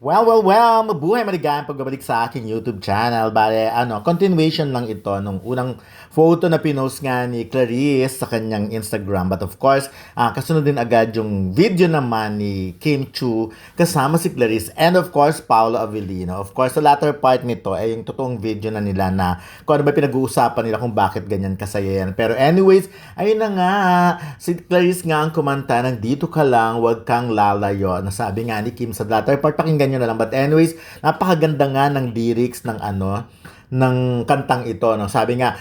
Well, mabuhay maligayang pagbabalik sa aking YouTube channel. Bale, continuation lang ito nung unang photo na pinost nga ni Clarice sa kanyang Instagram. But of course, kasunod din agad yung video naman ni Kim Chu kasama si Clarice and of course, Paolo Avellino. Of course, the latter part nito ay yung totoong video na nila na kung ano ba pinag-uusapan nila kung bakit ganyan kasaya yan. Pero anyways, ayun na nga, si Clarice nga ang kumanta ng Dito Ka Lang, Huwag Kang Lalayo. Nasabi nga ni Kim sa latter part, pakinggan nyo na lang. But anyways, napakaganda nga ng lyrics ng ng kantang ito. No? Sabi nga,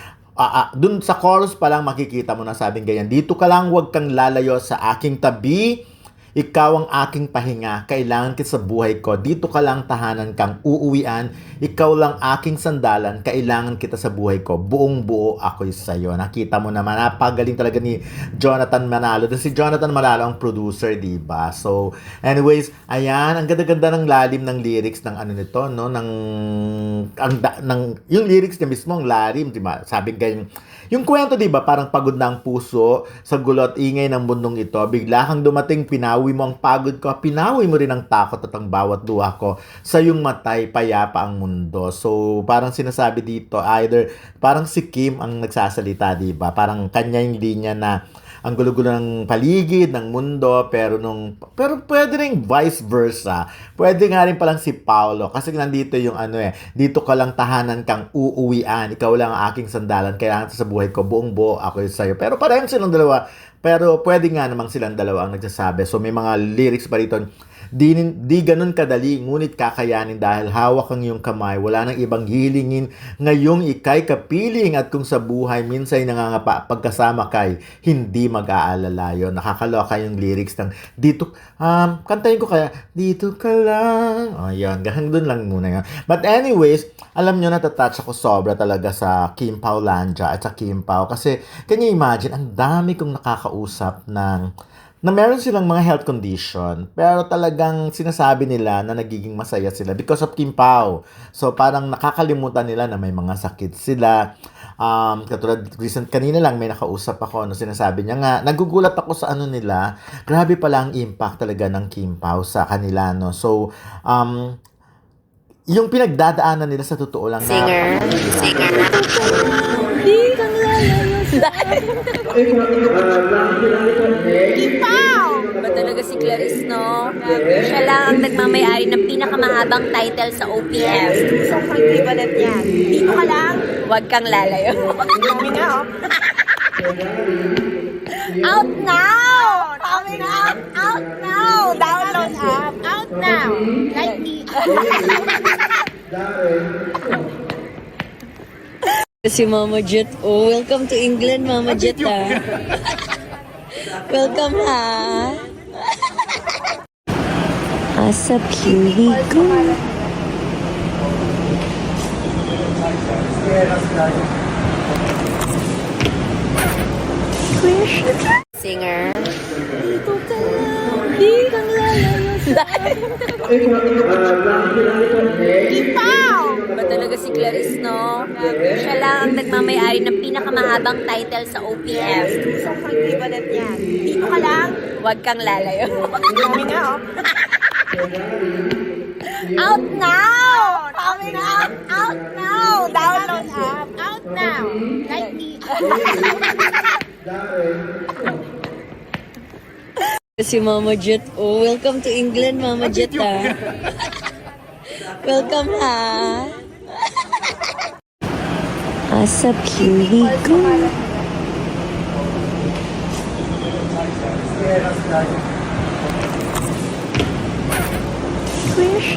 dun sa chorus pa lang makikita mo na sabing ganyan, dito ka lang, huwag kang lalayo sa aking tabi. Ikaw ang aking pahinga, kailangan kita sa buhay ko. Dito ka lang, tahanan kang uuwian. Ikaw lang aking sandalan, kailangan kita sa buhay ko. Buong buo ako'y sa'yo. Nakita mo naman, napagaling talaga ni Jonathan Manalo. Dahil si Jonathan Manalo ang producer, diba? So, anyways, ayan, ang ganda-ganda ng lalim ng lyrics ng nito, no? Yung lyrics niya mismo, ang lalim, diba? Sabi ganyan, yung kwento, diba, parang pagod na ang puso sa gulo at ingay ng mundong ito. Bigla kang dumating, pinawi mo ang pagod ko, pinawi mo rin ang takot at ang bawat luha ko. Sa iyong matay, payapa ang mundo. So, parang sinasabi dito, either parang si Kim ang nagsasalita, diba? Parang kanya yung linya na ang gulo-gulo ng paligid, ng mundo, pero pwede rin vice versa. Pwede nga rin palang si Paolo, kasi nandito yung dito ka lang, tahanan kang uuwian, ikaw lang ang aking sandalan, kailangan sa buhay ko, buong buo ako sa'yo. Pero parehong silang dalawa, pero pwede nga namang silang dalawa ang nagsasabi. So may mga lyrics pa rito, di ganun kadali, ngunit kakayanin dahil hawak ang iyong kamay. Wala nang ibang hihilingin, ngayong ikay kapiling at kung sa buhay minsay nangangapa, pagkasama kay hindi mag-aalala yun. Nakakaloka yung lyrics ng dito, kantahin ko kaya, dito ka lang. O yun, hanggang dun lang muna yun. But anyways, alam nyo, natatouch ako sobra talaga sa Kim Paulandia at sa Kim Pao. Kasi, can you imagine, ang dami kong nakakausap na meron silang mga health condition, pero talagang sinasabi nila na nagiging masaya sila because of Kim Pao. So, parang nakakalimutan nila na may mga sakit sila. Katulad, kanina lang may nakausap ako, sinasabi niya nga, nagugulat ako sa nila, grabe pala ang impact talaga ng Kim Pao sa kanila, no? So, yung pinagdadaanan nila sa totoo lang Singer. Ipaw! Ba talaga si Clarice, no? Siya lang ang nagmamayari ng pinakamahabang title sa OPM. Sobrang equivalent yan. Dito ka lang, huwag kang lalayo. Coming out. Out now! Coming out! Out now! Download app! Out now! Like me! Si Mama Jet. Oh, welcome to England, Mama Jet, Welcome, ha. Asap, here we go. Singer. Dito ka lang. Di kang lalayo sa Ipaw! Ba talaga si Clarice, no? Siya lang ang nagmamayari ng pinakamahabang title sa OPM. Sobrang equivalent yan. Dito ka lang, huwag kang lalayo. Coming out. Out now! Coming out! Out now! Download app! Out now! Like me! Si Mama Jet. Oh, welcome to England, Mama Jet, Welcome, ha. Asap, here we go. Where's